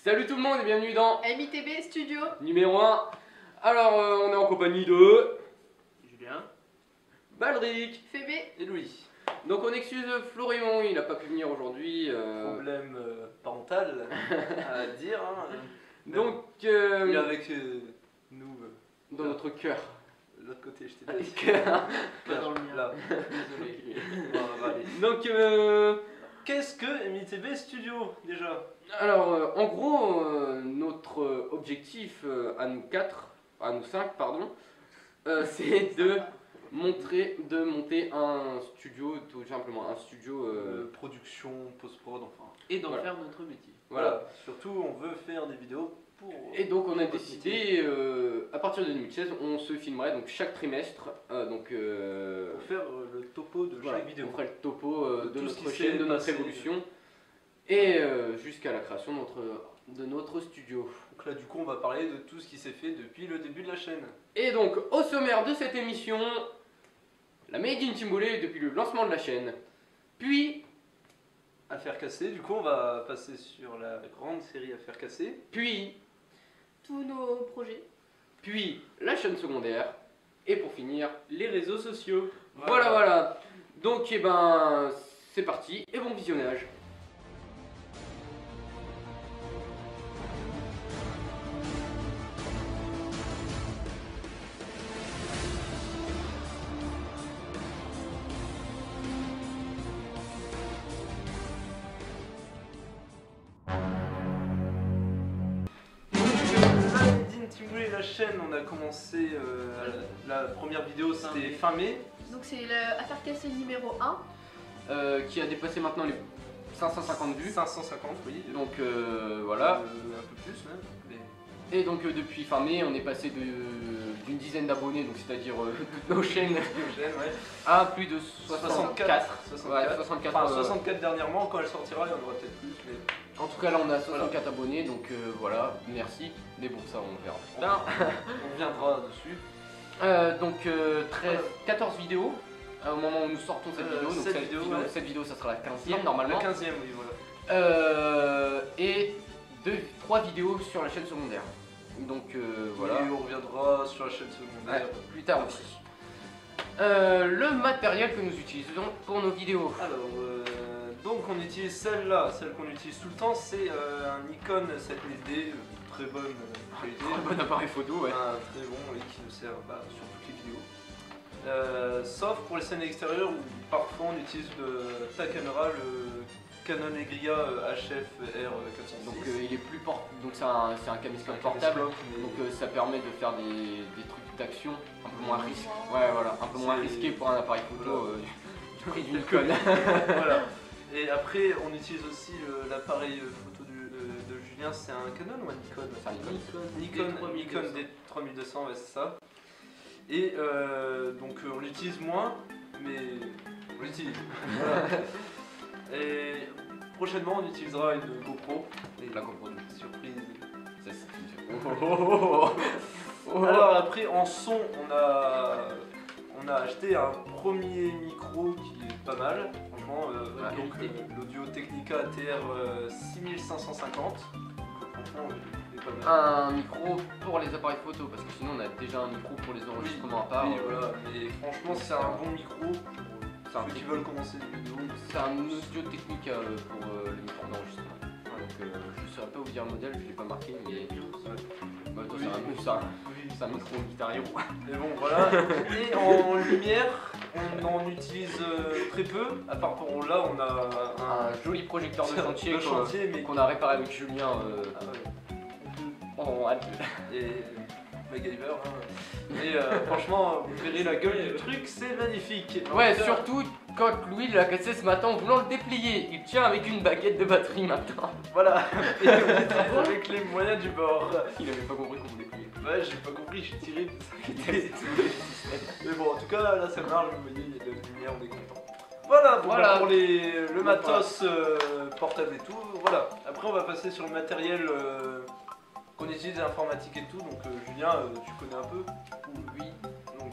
Salut tout le monde et bienvenue dans MITB Studio numéro 1. Alors on est en compagnie de Julien, Baldric Phébé. et Louis. Donc on excuse Florian, il n'a pas pu venir aujourd'hui. Problème parental à dire. Hein. Donc Il est avec nous dans notre cœur. de l'autre côté, je t'ai Allez, dit. cœur. Pas dans le mien. Là. Désolé. Bon, on va aller. Donc Qu'est-ce que MITB Studio déjà? alors en gros notre objectif à nous 5 pardon, c'est de monter un studio, tout simplement un studio. Production, post-prod, enfin. Et d'en Voilà. faire notre métier. Voilà. Surtout, on veut faire des vidéos pour. Et donc on a notre décidé, à partir de 2016, on se filmerait donc chaque trimestre, pour faire le topo de voilà, chaque vidéo. on ferait le topo De de tout ce qui notre s'est chaîne, de notre passé. évolution, et jusqu'à la création de notre studio. Donc là, du coup, on va parler de tout ce qui s'est fait depuis le début de la chaîne. Et donc au sommaire de cette émission, la Made in Timbolé depuis le lancement de la chaîne, puis Affaires cassées, du coup, on va passer sur la grande série Affaires cassées. Tous nos projets. puis la chaîne secondaire, et pour finir, Les réseaux sociaux. voilà. Donc c'est parti, et bon visionnage. La chaîne, on a commencé la première vidéo, c'était fin mai. Donc c'est l'affaire cassée numéro 1. Qui a dépassé maintenant les 550 vues. 550, oui. Donc voilà. Un peu plus même. Mais... Et donc depuis fin mai, on est passé d'une dizaine d'abonnés, donc c'est-à-dire toutes nos chaînes, ouais. à plus de 64. 64. Ouais, 64. Enfin, 64 dernièrement, quand elle sortira, il y en aura peut-être plus. Mais... En tout cas là on a 64 abonnés, donc voilà, merci. Mais bon ça on verra plus tard. On reviendra dessus. Donc 14 vidéos au moment où nous sortons cette vidéo. Donc cette vidéo ça sera la 15e normalement. La 15e, oui, voilà. Et 3 vidéos sur la chaîne secondaire. Donc voilà. Et on reviendra sur la chaîne secondaire. Ouais, plus tard aussi. Le matériel que nous utilisons pour nos vidéos. Alors, donc on utilise celle-là, celle qu'on utilise tout le temps, c'est un Nikon 70D, très bonne qualité. Très bon appareil photo, ouais. Un très bon, oui, qui nous sert sur toutes les vidéos. Sauf pour les scènes extérieures où parfois on utilise le Takamera, le Canon Egria HF R406. Donc il est plus donc c'est un caméscope portable. Donc ça permet de faire des trucs d'action un peu moins risqués. Ouais voilà, un peu moins risqué pour un appareil photo du prix d'une Nikon. Voilà. Et après on utilise aussi l'appareil photo de Julien, c'est un Canon ou un Nikon? C'est un Nikon D3200, ouais c'est ça. Et donc on l'utilise moins, mais on l'utilise. Voilà. Et prochainement on utilisera une GoPro. Et La GoPro. surprise. Ça, c'est une Alors après en son on a acheté un premier micro qui est pas mal, franchement, donc l'Audio Technica TR 6550, franchement il est pas mal. un micro pour les appareils photo parce que sinon on a déjà un micro pour les enregistrements à part. Oui, voilà, mais franchement c'est un bon micro C'est un pour ceux qui veulent commencer les vidéos. C'est un Audio Technica pour les micros d'enregistrement. Donc je ne saurais pas vous dire le modèle, je ne l'ai pas marqué, mais bah, Oui. c'est un micro Guitar Hero. Mais bon voilà, et en lumière on en utilise très peu, à part pour là on a Un joli projecteur de chantier, mais qu'on a réparé avec Julien en hâte. et MacGyver. Hein. Et franchement, vous verrez la gueule du truc, c'est magnifique. Ouais, En tout cas, surtout quand Louis l'a cassé ce matin en voulant le déplier. Il tient avec une baguette de batterie maintenant. Voilà, et on utilise avec les moyens du bord. Il avait pas compris qu'on voulait plier. Ouais, j'ai pas compris, j'ai tiré. Mais bon, en tout cas, là ça marche, vous voyez, il y a de la lumière, on est content. Voilà, bon, Voilà. pour le matos portable et tout. Voilà, après on va passer sur le matériel qu'on utilise, l'informatique et tout. Donc Julien, tu connais un peu? Oui. Donc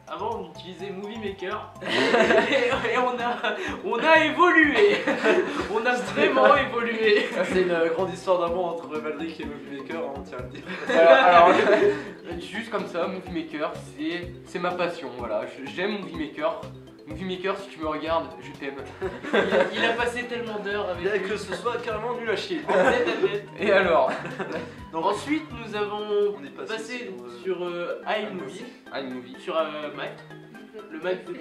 Avant on utilisait Movie Maker et on a évolué. On a vraiment évolué. C'est une grande histoire d'amour entre Valdric et Movie Maker, on tient à le dire. Alors, juste comme ça, Movie Maker, c'est ma passion, voilà. J'aime Movie Maker. Movie Maker, si tu me regardes, je t'aime. Il a passé tellement d'heures avec Bien nous. que ce soit carrément nul à chier. En tête à tête. Et alors? Donc, Ensuite nous avons on est passé sur, sur iMovie, iMovie. sur Mac. Le Mac de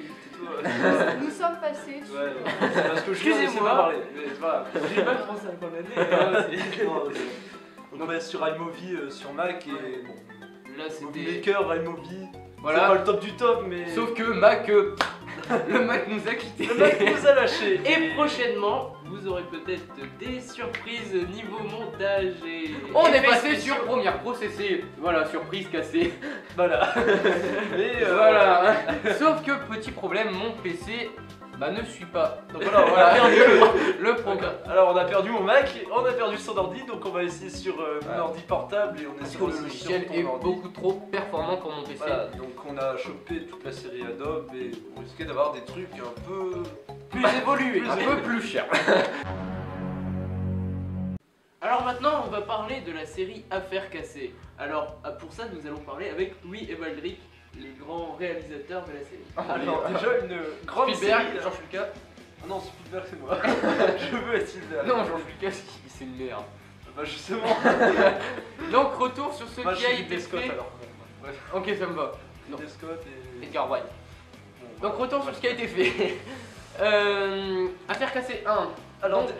Nous sommes passés sur. Ouais, c'est parce que je Excusez-moi. sais pas parler. Mais c'est pas grave. J'ai pas commencé à condamner. Non, donc on va sur iMovie sur Mac et bon. Là Movie c'était. Maker, iMovie, Voilà. c'est pas le top du top, mais Sauf que Mac, le Mac nous a quittés. le Mac nous a lâché. Et prochainement, vous aurez peut-être des surprises niveau montage et. On est effets passé spéciaux. sur Premiere Pro CC. Voilà, surprise cassée. Voilà. Et Voilà. Sauf que petit problème, mon PC ne suit pas. Donc voilà, on a Voilà. perdu Le problème. Alors on a perdu mon Mac, on a perdu son ordi, donc on va essayer sur mon Voilà. ordi portable et on est Parce sur que le logiciel ton est ordi. beaucoup trop performant pour mon PC. Voilà, donc on a chopé toute la série Adobe et on risquait d'avoir des trucs un peu Plus évolué. Un peu plus cher. Alors maintenant, on va parler de la série Affaires cassées. Alors pour ça, nous allons parler avec Louis et Valdric, les grands réalisateurs de la série. Alors déjà une grande Spielberg, série. George Lucas. Ah non, Spielberg c'est moi. Je veux être Spielberg. Non, George Lucas, c'est une merde. Bah justement. Donc retour sur ce Moi je qui a suis été Ridley Scott fait. alors. Bref, Ok, ça me va. Non. Ridley Scott et... Edgar Wright. Bon, Donc retour sur ce qui a été fait. Affaire cassée 1. Alors Donc,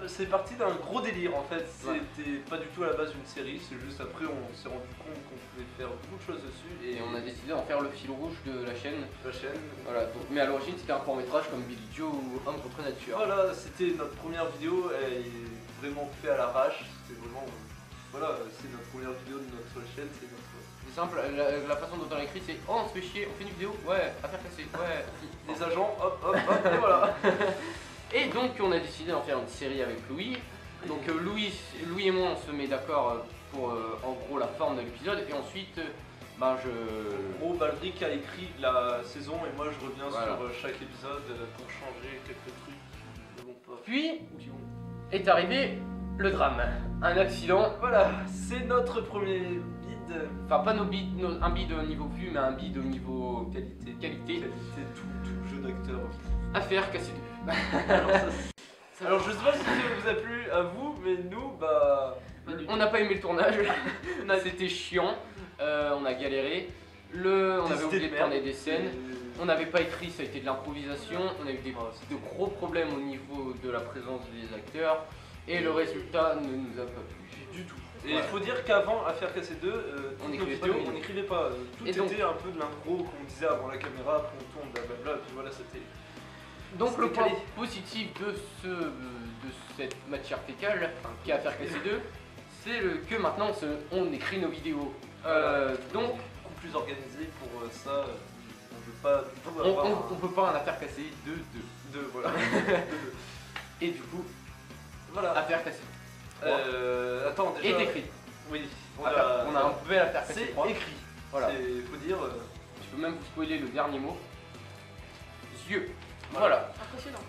c'est parti d'un gros délire en fait, Ouais. c'était pas du tout à la base une série, c'est juste après on s'est rendu compte qu'on pouvait faire beaucoup de choses dessus et on a décidé d'en faire le fil rouge de la chaîne. la chaîne. Voilà. Donc, mais à l'origine, c'était un court métrage comme Billy Joe ou Homme contre nature. Voilà, c'était notre première vidéo, elle est vraiment faite à l'arrache, c'était vraiment... Voilà, c'est notre première vidéo de notre chaîne, c'est notre... C'est simple, la façon dont on l'a écrit, c'est oh on se fait chier, on fait une vidéo, ouais, affaire cassée, ouais. Les agents, hop, hop, hop, et voilà. Et donc on a décidé d'en faire une série avec Louis. Donc Louis et moi on se met d'accord pour en gros la forme de l'épisode et ensuite En gros, Baldric a écrit la saison et moi je reviens Voilà. sur chaque épisode pour changer quelques trucs qui ne vont pas. Puis Ou qui vont. est arrivé le drame. Un accident, Voilà, c'est notre premier bid. enfin pas un bid au niveau vue mais un bid au niveau Qualité. qualité. Tout jeu d'acteur. Affaire cassée 2. Alors je sais pas si ça vous a plu à vous, mais nous, bah... On n'a pas aimé le tournage, c'était chiant, on a galéré, on avait oublié de tourner des scènes, on n'avait pas écrit, ça a été de l'improvisation, on a eu de gros problèmes au niveau de la présence des acteurs et le résultat ne nous a pas plu. Du tout. Et il Ouais. faut dire qu'avant Affaire Cassée 2, On toutes nos n'écrivait pas vidéos, nos on n'écrivait pas. Tout Et donc- était un peu de l'impro qu'on disait avant la caméra, après on tourne, blablabla, et puis voilà, c'était... Donc le C'était point calé. positif de cette matière fécale, qui est Affaire cassée 2, c'est que maintenant on écrit nos vidéos. Donc beaucoup plus organisé pour ça, on ne veut pas du tout on avoir peut pas un Affaire cassée 2-2. de voilà. Et du coup, Voilà. Affaire cassée Attends, déjà... est écrit. Oui, On a un bel Affaire cassée c'est 3. écrit. Voilà. C'est, faut dire... Je peux même vous spoiler le dernier mot. Yeux. Voilà. Impressionnant.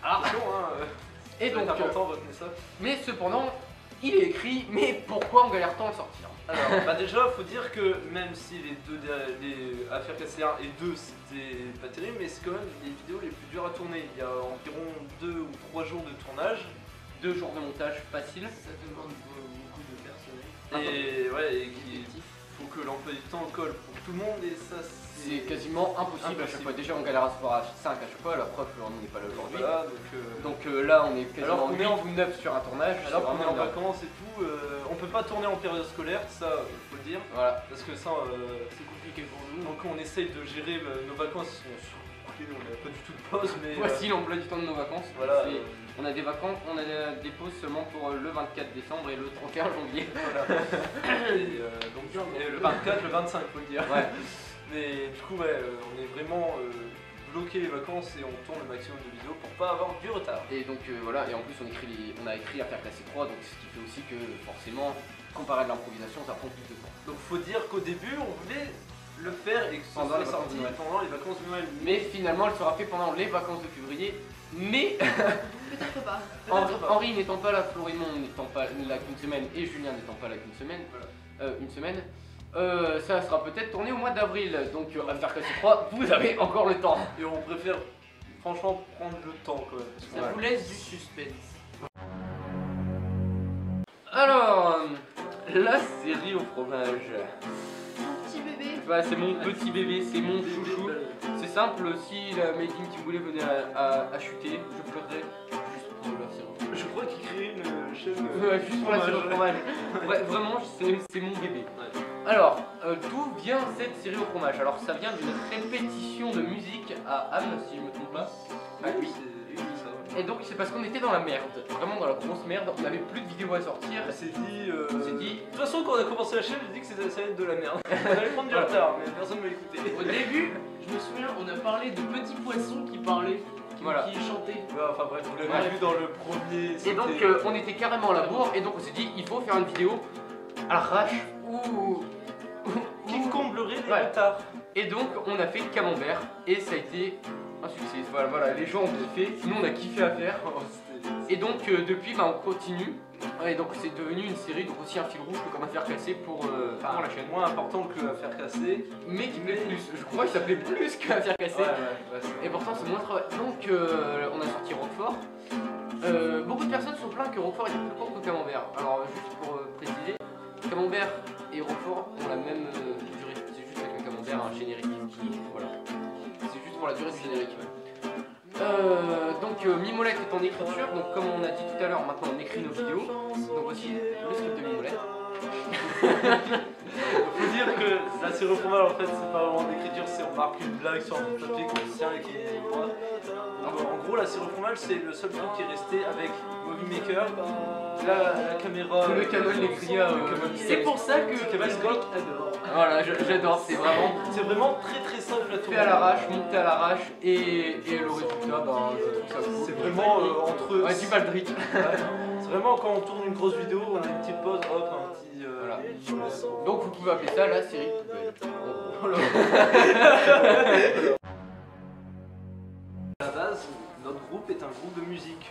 Attention, hein, Et donc, important, retenez ça. mais cependant, il est écrit, mais pourquoi on galère tant à le sortir? Alors, bah déjà, faut dire que même si les Affaires Cassées 1 et 2 c'était pas terrible, mais c'est quand même les vidéos les plus dures à tourner. Il y a environ 2 ou 3 jours de tournage. 2 jours de montage facile. Ça demande beaucoup de personnel. Et ouais, et il faut que l'emploi du temps colle pour tout le monde et ça C'est quasiment impossible à chaque fois. Déjà, on galère à se voir à 5 à chaque fois. La preuve, on n'est pas là aujourd'hui. Voilà, Donc là, on est Alors quasiment qu'on est en- 8 ou 9 sur un tournage. alors c'est qu'on est vraiment en énorme. vacances et tout, on peut pas tourner en période scolaire, ça faut le dire, Voilà. parce que ça C'est compliqué pour nous. donc on essaye de gérer nos vacances, on n'a pas du tout de pause, mais Voici l'emploi du temps de nos vacances. voilà. C'est- On a des vacances, on a des pauses seulement pour le 24 décembre et le 31 janvier. Voilà. Et, et le 24, le 25, faut le dire. Ouais. Mais du coup, ouais, on est vraiment bloqué les vacances et on tourne le maximum de vidéos pour pas avoir du retard. Et donc voilà, et en plus on a écrit Affaire classée 3, donc ce qui fait aussi que forcément, comparé à de l'improvisation, ça prend plus de temps. Donc faut dire qu'au début, on voulait le faire et que ce Pendant soit les vacances sorti de Noël. pendant les vacances de Noël. Mais finalement, elle sera faite pendant les vacances de février. Mais Peut-être pas. Henri n'étant pas là, Florimond n'étant pas là qu'une semaine et Julien n'étant pas là qu'une semaine, une semaine, ça sera peut-être tourné au mois d'avril. Donc à faire que 3, vous avez encore le temps. Et on préfère franchement prendre le temps quand même. Parce Ça vous laisse du suspense. Alors, la série au fromage. Mon petit bébé. Voilà, c'est mon petit bébé, c'est mon chouchou. C'est simple, si la Made in Tigboulé venait à chuter, je pleurerais juste pour la série. Je crois qu'il crée une chaîne. Ouais, juste pour la série au fromage. Ouais, vraiment, c'est mon bébé. Alors, d'où vient cette série au fromage? Alors, ça vient d'une répétition de musique à Ham, si je me trompe pas. Ah oui. Ça. Et donc, c'est parce qu'on était dans la merde, vraiment dans la grosse merde. On n'avait plus de vidéos à sortir. On s'est dit. On s'est dit. De toute façon, quand on a commencé la chaîne, j'ai dit que ça allait être de la merde. On allait prendre du retard, mais personne ne m'a écouté. Au début, je me souviens, on a parlé de petits poissons qui parlaient, Voilà. qui chantaient. Ouais, enfin bref, vous l'avez Ouais. vu dans le premier. Et donc, on était carrément à la bourre. Et donc, on s'est dit, il faut faire une vidéo à l'arrache ou. Qui comblerait les Ouais. retards. Et donc, on a fait Camembert. Et ça a été un succès. Voilà, les gens ont kiffé. Nous, on a kiffé à faire. Et donc depuis on continue et donc c'est devenu une série, donc aussi un fil rouge comme Affaire Cassée pour la chaîne. Moins important que Affaire Cassée. Mais qui plaît plus, je crois que ça plaît plus qu'Affaire Cassée. Et pourtant c'est moins travail. Donc on a sorti Roquefort. Beaucoup de personnes sont plaintes que Roquefort était plus court que Camembert. Alors juste pour préciser, Camembert et Roquefort ont la même durée. C'est juste avec le Camembert un générique. Voilà. C'est juste pour la durée du générique. Donc Mimolette est en écriture, donc comme on a dit tout à l'heure, maintenant on écrit nos vidéos. Donc voici le script de Mimolette. Faut dire que la série au fromage en fait c'est pas vraiment d'écriture, c'est on marque une blague sur un bout de papier qu'on tient et qui est droit. En gros la série au fromage c'est le seul truc qui est resté avec Movie Maker, la caméra, Le Canon l'écria. C'est pour ça que Caméscope. adore. Voilà, j'adore, c'est vraiment très très simple à fait tourner. à l'arrache, monté à l'arrache et le résultat, ben, je trouve ça cool. C'est vraiment entre. Ouais, du baldric. Ouais. C'est vraiment quand on tourne une grosse vidéo, on a une petite pause, hop, un petit. Voilà. Donc vous pouvez appeler ça la série poubelle. En gros. À la base, notre groupe est un groupe de musique.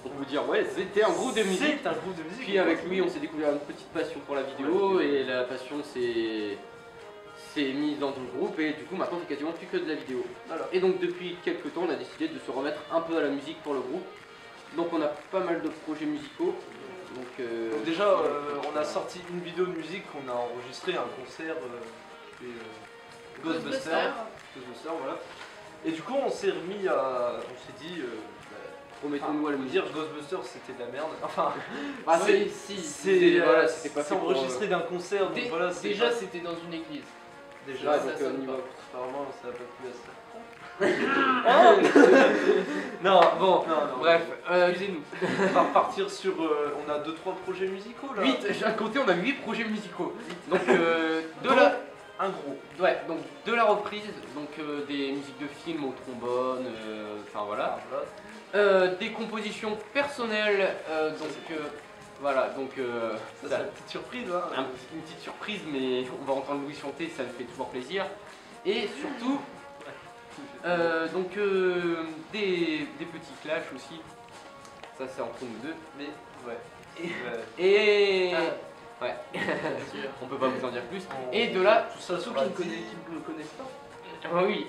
On peut dire, ouais, c'était un groupe de musique. C'est un groupe de musique. Puis avec lui, on s'est découvert une petite passion pour la vidéo et la passion s'est mise dans le groupe et du coup maintenant c'est quasiment plus que de la vidéo. Voilà. Et donc depuis quelques temps, on a décidé de se remettre un peu à la musique pour le groupe. Donc on a pas mal de projets musicaux. Donc déjà, on a sorti une vidéo de musique qu'on a enregistré un concert Ghostbusters, voilà. Et du coup, on s'est remis à. On s'est dit. remettons-nous à la musique. Dire Ghostbusters c'était de la merde. Enfin, Ah, c'est- c'est voilà, c'était pas c'est fait pour, enregistré d'un concert, donc Dé- voilà. c'est Déjà, pas- c'était dans une église. déjà. Ouais, ça donc, sonne niveau- pas. Apparemment, ça va pas plus à ça. Non, bon, Non, non. bref, Excusez-nous. On va repartir sur. On a 2-3 projets musicaux là. 8, j'ai compté, on a 8 projets musicaux. Donc de la... Un gros. Ouais, donc de la reprise, donc des musiques de films au trombone, enfin voilà. Des compositions personnelles, donc voilà, donc Ça, c'est la petite surprise hein. une petite surprise, mais on va entendre Louis chanter, ça me fait toujours plaisir. Et surtout, donc des petits clashs aussi, ça c'est entre nous deux. Mais ouais. Et ouais, Bien sûr. on peut pas vous en dire plus. Et de là, tout ça Ceux sur qui la ne connaissent pas.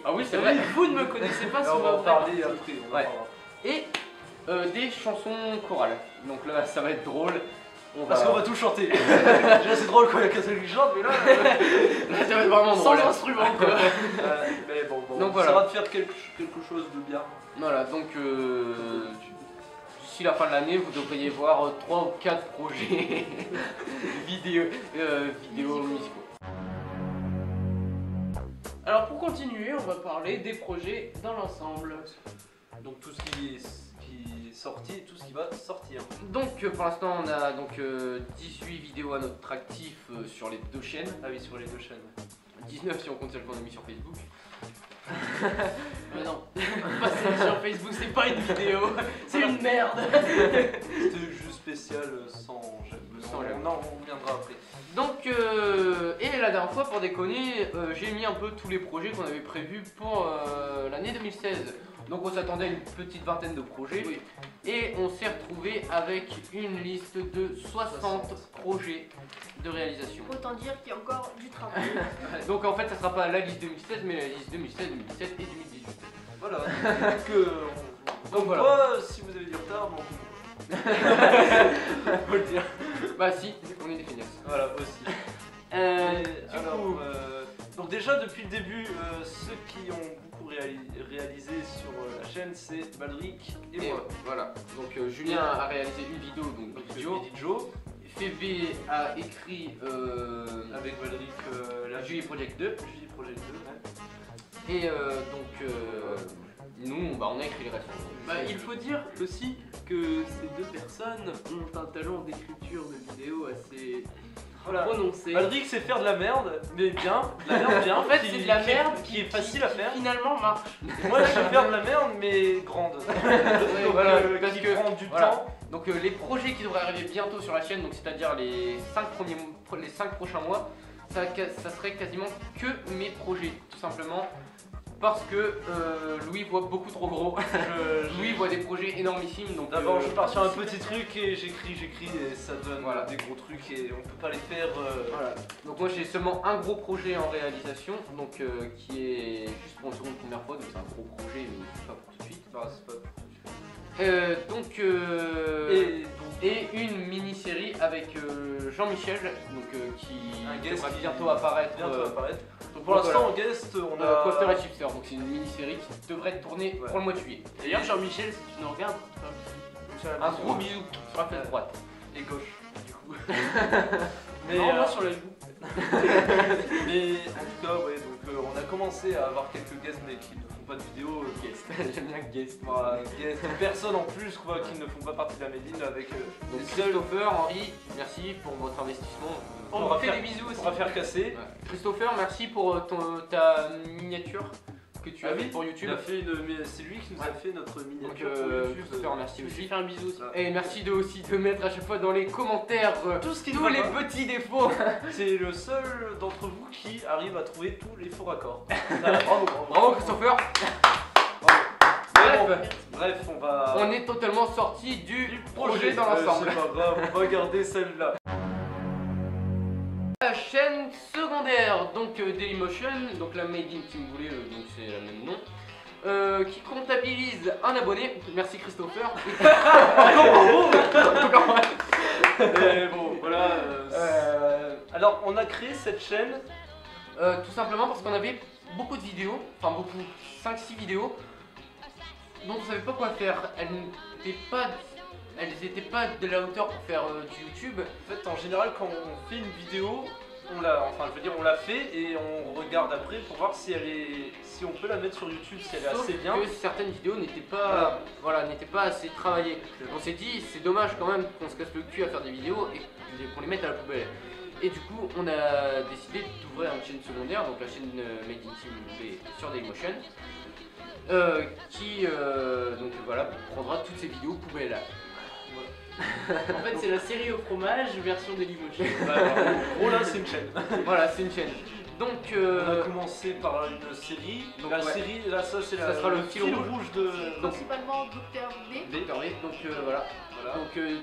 ah oui c'est vrai. Vous ne me connaissez pas Là, sur on va ma en vraie parler partie. après. On en Ouais. parlera. Et des chansons chorales. Donc là, ça va être drôle. Parce qu'on va tout chanter. Déjà, c'est drôle quand il y a qu'un seul qui chante, mais là. Là, ça va être vraiment Sans drôle. instrument quoi. Mais bon, Donc on voilà. essaiera de faire quelque chose de bien. Voilà, donc d'ici la fin de l'année, vous devriez voir 3 ou 4 projets vidéo musicaux. Alors pour continuer, on va parler des projets dans l'ensemble. Donc tout ce qui est sorti et tout ce qui va sortir. Donc pour l'instant, on a donc 18 vidéos à notre actif sur les 2 chaînes. Ah oui, sur les 2 chaînes. 19 si on compte celle qu'on a mis sur Facebook. Mais non, pas celle sur Facebook, c'est pas une vidéo, c'est une merde. C'était juste spécial sans sans j'aime. Non, on reviendra après. Donc, et la dernière fois, pour déconner, j'ai mis un peu tous les projets qu'on avait prévus pour l'année 2016. Donc on s'attendait à une petite vingtaine de projets. Oui. Et on s'est retrouvé avec une liste de 60 projets de réalisation. Autant dire qu'il y a encore du travail. Donc en fait, ça sera pas la liste 2016, mais la liste 2016, 2017 et 2018. Voilà. Donc voilà. Moi, si vous avez du retard, bon. Faut le dire. Bah si, on est des feignasses. Voilà, aussi. Donc déjà depuis le début, ceux qui ont beaucoup réalisé sur la chaîne, c'est Baldric et Et moi. voilà. Donc Julien a réalisé une vidéo, donc vidéo. Joe. Fébé a écrit Avec Baldric, la Julie Project 2. Julie Project 2. Ouais. Et donc nous, bah, on a écrit les restes. Bah, il faut dire aussi que ces deux personnes ont un talent d'écriture de vidéos assez Voilà. prononcé. Baldric c'est faire de la merde, mais bien. De la merde bien. En fait, qui- c'est de la qui- merde qui est facile à faire. Finalement marche. Et moi je sais faire de la merde, mais grande. Donc, voilà, parce qui que- prend du voilà. temps. Donc les projets qui devraient arriver bientôt sur la chaîne, donc c'est-à-dire les 5 prochains mois, ça serait quasiment que mes projets, tout simplement. Parce que Louis voit beaucoup trop gros. Louis voit des projets énormissimes. Donc D'abord, je pars sur un petit truc et j'écris et ça donne Voilà. des gros trucs et on peut pas les faire. Voilà. Donc moi j'ai seulement un gros projet en réalisation, donc qui est juste pour une seconde première fois, donc c'est un gros projet mais c'est pas pour tout de suite. Enfin, c'est pas... Et une mini-série avec Jean-Michel, donc qui Un guest devra qui- bientôt apparaître. bientôt apparaître. Donc pour donc l'instant, en guest, on a. Coaster et Chipster, donc c'est une mini-série qui devrait être tournée Ouais. pour le mois de juillet. D'ailleurs, Jean-Michel, si tu nous regardes, Un gros bisou sur la fête droite. Et gauche, du coup. Mais, non, moi sur la joue. mais en tout cas, ouais, donc on a commencé à avoir quelques guests, mais qui ne font pas de vidéo. Guest, j'aime bien guest. Voilà, guests, personnes en plus quoi, qui ne font pas partie de la Médine avec Donc les seuls. Christopher, Henri, merci pour votre investissement. On On va fait faire- des bisous aussi. On va faire casser. Ouais. Christopher, merci pour ta miniature que tu as Ah oui, fait pour YouTube. Il a fait mais c'est lui qui nous a fait notre Donc miniature pour YouTube. Christopher, merci Je me suis aussi. fait un bisou aussi. Et merci aussi de mettre à chaque fois dans les commentaires Tout ce qui ne tous va les pas. petits défauts. C'est le seul d'entre vous qui arrive à trouver tous les faux raccords. Bravo, Bravo Christopher. Mais bon, Bref, bref, on va. on est totalement sorti du projet dans C'est l'ensemble. pas grave, on va garder celle-là. La chaîne secondaire, donc Dailymotion, donc la Made in Team Boulet, donc c'est le même nom, qui comptabilise un abonné. Merci Christopher. Et bon, voilà. Alors, on a créé cette chaîne. Tout simplement parce qu'on avait beaucoup de vidéos, enfin beaucoup, 5-6 vidéos, dont on savait pas quoi faire. Elles étaient pas de la hauteur pour faire du YouTube. En fait, en général, quand on fait une vidéo, on l'a fait et on regarde après pour voir si on peut la mettre sur YouTube, si elle est Sauf assez bien. que certaines vidéos n'étaient pas, n'étaient pas assez travaillées. On s'est dit, c'est dommage quand même qu'on se casse le cul à faire des vidéos et qu'on les mette à la poubelle. Et du coup, on a décidé d'ouvrir une chaîne secondaire, donc la chaîne Made in Team Boulet sur Dailymotion, qui donc voilà, prendra toutes ces vidéos poubelles. En fait, c'est la série au fromage version Dailymotion. En gros, là, c'est une chaîne. Voilà, c'est une chaîne. Donc, On a commencé par une série. donc, La ouais. série, là, ça, c'est Ça sera le fil rouge. de. Principalement Dr. B. donc voilà. Voilà. Donc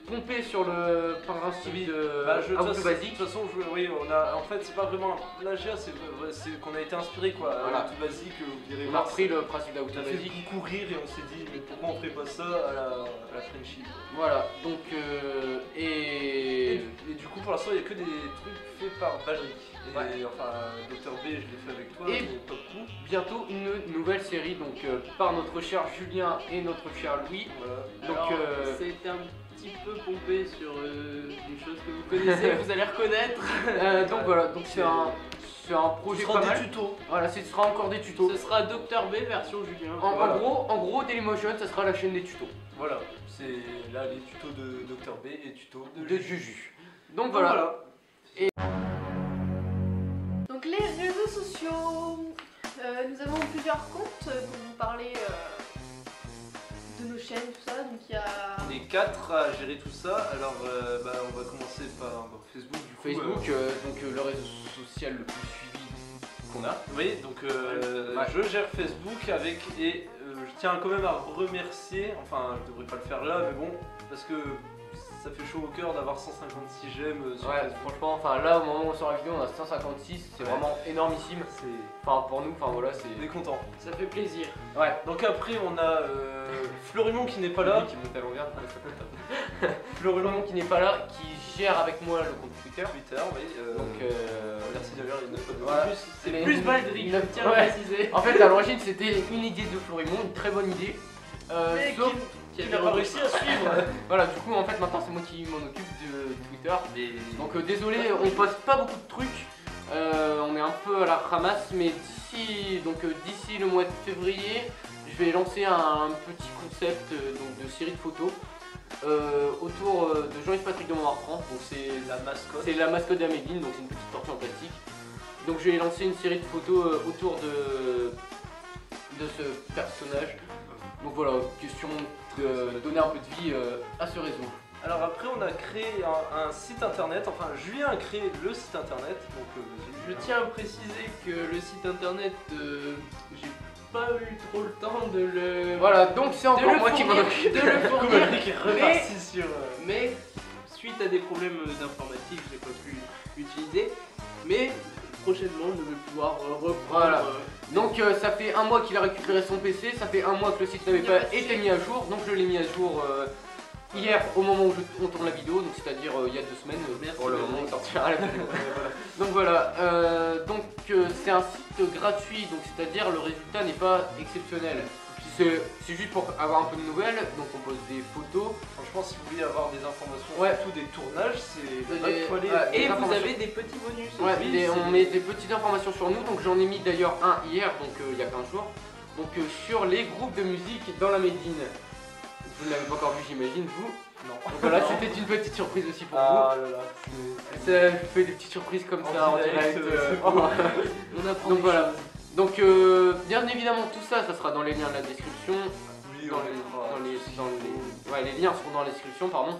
pompé sur le principe de Bah, de Outlook toute basique. façon, oui, on a. En fait, c'est pas vraiment un plagiat, c'est qu'on a été inspiré quoi. Voilà. Tout basique, vous irez On a voir. repris le principe On a d'Outlook fait basique. beaucoup rire et on s'est dit, mais pourquoi on ferait pas ça à la Frenchie quoi. Voilà, donc Et du coup, pour l'instant, il n'y a que des trucs faits par Baldric. Et Ouais. enfin, Dr. B, je l'ai fait avec toi, Et- mais top coup. bientôt une nouvelle série donc par notre cher Julien et notre cher Louis. Voilà. Donc Alors, ça a été un petit peu pompé sur des choses que vous connaissez, vous allez reconnaître. donc voilà, donc c'est un projet Ce pas sera mal. des tutos. Voilà, ce sera encore des tutos. Ce sera Dr. B version Julien. Voilà. En gros, Dailymotion, ça sera la chaîne des tutos Voilà, c'est là les tutos de Dr. B et tutos de Juju. Donc voilà. Donc les réseaux sociaux, nous avons plusieurs comptes pour vous parler de nos chaînes, tout ça, donc il y a... On est 4 à gérer tout ça, alors on va commencer par Facebook du coup. Facebook, donc le réseau social le plus suivi qu'on a. Oui, donc je gère Facebook avec et je tiens quand même à remercier, enfin je devrais pas le faire là mais bon, parce que ça fait chaud au cœur d'avoir 156 j'aime sur Ouais, Facebook. franchement, enfin là au moment où on sort la vidéo on a 156, c'est Ouais. vraiment énormissime. Enfin pour nous, enfin voilà, On c'est... est content. Ça fait plaisir. Ouais. Donc après on a Florimond qui n'est pas là. Lui qui monte à l'envers, comment il s'appelle Florimond qui n'est pas là, qui gère avec moi le compte Twitter. Twitter, oui. Donc Merci d'ailleurs, il y a 9 potes. voilà. C'est Les- plus Baldric, je tiens à Ouais. préciser. En fait à l'origine c'était une idée de Florimond, une très bonne idée. Mais Sauf qui n'a pas réussi à suivre. voilà, du coup en fait maintenant c'est moi qui m'en occupe de Twitter. Mais Donc désolé, on poste pas beaucoup de trucs. On est un peu à la ramasse, mais d'ici le mois de février, je vais lancer un petit concept donc de série de photos autour de Jean-Yves Patrick de Montmartre. Donc la mascotte. c'est la mascotte d'Améline, donc c'est une petite tortue en plastique. Donc je vais lancer une série de photos autour de ce personnage. Donc voilà, question de donner un peu de vie à ce réseau. Alors après on a créé un site internet, enfin Julien a créé le site internet, donc Je tiens à préciser que le site internet, j'ai pas eu trop le temps de le... Voilà, donc c'est de encore le moi qui m'en fournir, occupe. de le fournir, Baldric est reparti sur... mais suite à des problèmes d'informatique, je n'ai pas pu l'utiliser. Mais prochainement, je vais pouvoir reprendre. Voilà. Donc ça fait un mois qu'il a récupéré son PC, ça fait un mois que le site n'avait Il y a pas pas de été souci. mis à jour, donc je l'ai mis à jour hier au moment où on tourne la vidéo, donc c'est-à-dire il y a 2 semaines Merci, pour le Baldric. moment où sortira la vidéo. Donc voilà, c'est un site gratuit, donc c'est-à-dire le résultat n'est pas exceptionnel. C'est juste pour avoir un peu de nouvelles, donc on pose des photos. Franchement si vous voulez avoir des informations, Ouais. surtout des tournages, c'est Des- là qu'il faut aller. ouais. Et des vous informations. avez des petits bonus Ouais, aussi. on met des petites informations sur nous, donc j'en ai mis d'ailleurs un hier, donc il y a 15 jours, donc sur les groupes de musique dans la Médine. Vous ne l'avez pas encore vu j'imagine, vous. Non. Donc voilà, c'était une petite surprise aussi pour Ah là là. vous. Ça je fais des petites surprises comme En ça en direct, direct. c'est beau. On apprend Donc des voilà. choses. Donc bien évidemment tout ça, ça sera dans les liens de la description. Oui, Dans ouais, les liens seront dans la description, pardon.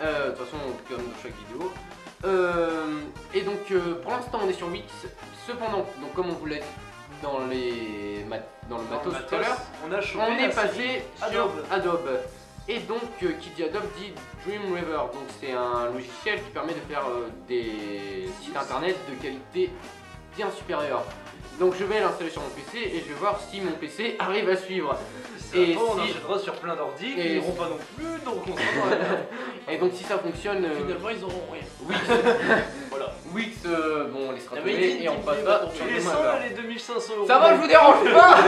De toute façon, comme dans chaque vidéo. Et donc, pour l'instant, on est sur Wix. Cependant, donc comme on vous l'a dit dans le matos tout à l'heure, on a chopé on la est série passé sur Adobe. Adobe. Et donc, qui dit Adobe dit Dreamweaver. Donc, c'est un logiciel qui permet de faire des sites internet de qualité bien supérieure. Donc, je vais l'installer sur mon PC et je vais voir si mon PC arrive à suivre. Et Et on si- enchaînera sur plein d'ordi qui et n'iront si- pas non plus, donc on sera dans la merde. Et donc, si ça fonctionne, Finalement, ils auront rien. Wix, Voilà. Wix bon, on laissera La tomber Médine et on qui passe plaît, pas va sur Et le les 100 Dreamweaver. et les 2500 euros. Ça va, je vous dérange pas.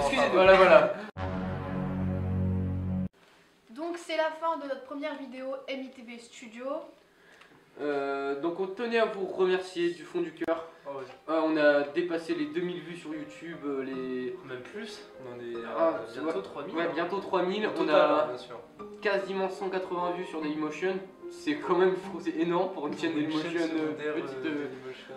Excusez-moi. Voilà, voilà. Donc c'est la fin de notre première vidéo MITB Studio. Donc on tenait à vous remercier du fond du cœur. Ah ouais. On a dépassé les 2000 vues sur YouTube, Même plus, on en est Ah, bientôt ouais. 3000. Ouais, bientôt 3000. Au On total, a bien sûr. quasiment 180 vues sur Dailymotion. C'est quand même c'est énorme pour une chaîne Dailymotion secondaire, petite. Dailymotion.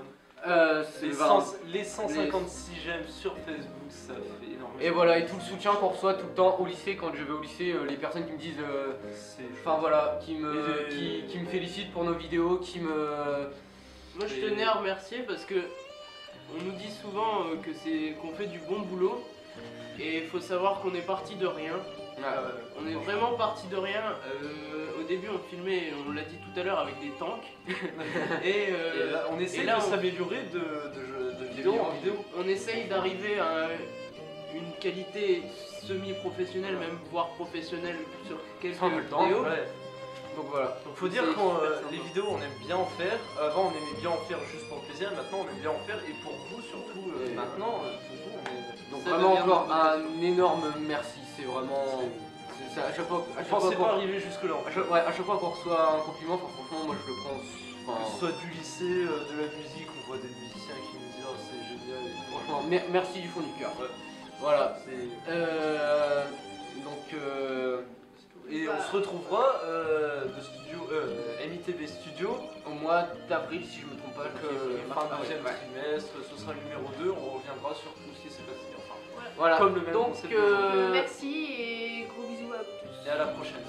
C'est Les, vraiment- 156 j'aime sur Facebook, ça fait énormément. Et voilà, et tout le soutien qu'on reçoit tout le temps au lycée, quand je vais au lycée, les personnes qui me disent, C'est enfin voilà, qui Et- me félicitent pour nos vidéos, qui me... Moi, je tenais à remercier parce que on nous dit souvent qu'on fait du bon boulot. Et il faut savoir qu'on est parti de rien. On est vraiment parti de rien. Au début, on filmait, on l'a dit tout à l'heure, avec des tanks. Et là, on essaie et là, de on- s'améliorer de vidéo en vidéo. On essaye d'arriver à une qualité semi-professionnelle, même voire professionnelle sur quelques Sans le temps, vidéos. Ouais. Donc voilà. Donc faut dire C'est que super sympa. les vidéos on aime bien en faire. Avant on aimait bien en faire juste pour le plaisir, maintenant on aime bien en faire et pour vous surtout Et- maintenant pour vous on est. Donc Ça vraiment devient encore une un énorme merci, c'est vraiment... c'est ça, à chaque fois, Je pensais qu'on- pas arriver jusque là. ouais, à chaque fois qu'on reçoit un compliment, enfin, franchement moi je le prends... Que ce enfin, soit du lycée, de la musique, on voit des musiciens qui nous disent oh, c'est génial. Et tout. franchement, merci du fond du cœur. Ouais. Voilà. C'est- Donc... Et on se retrouvera de studio MITB Studio au mois d'avril si je me trompe pas, donc, je fin avril, deuxième ouais. trimestre, ce sera le numéro 2, on reviendra sur tout ce qui s'est passé. Enfin, Voilà. Comme le même Donc, concept d'aujourd'hui. Merci et gros bisous à tous. Et à la prochaine.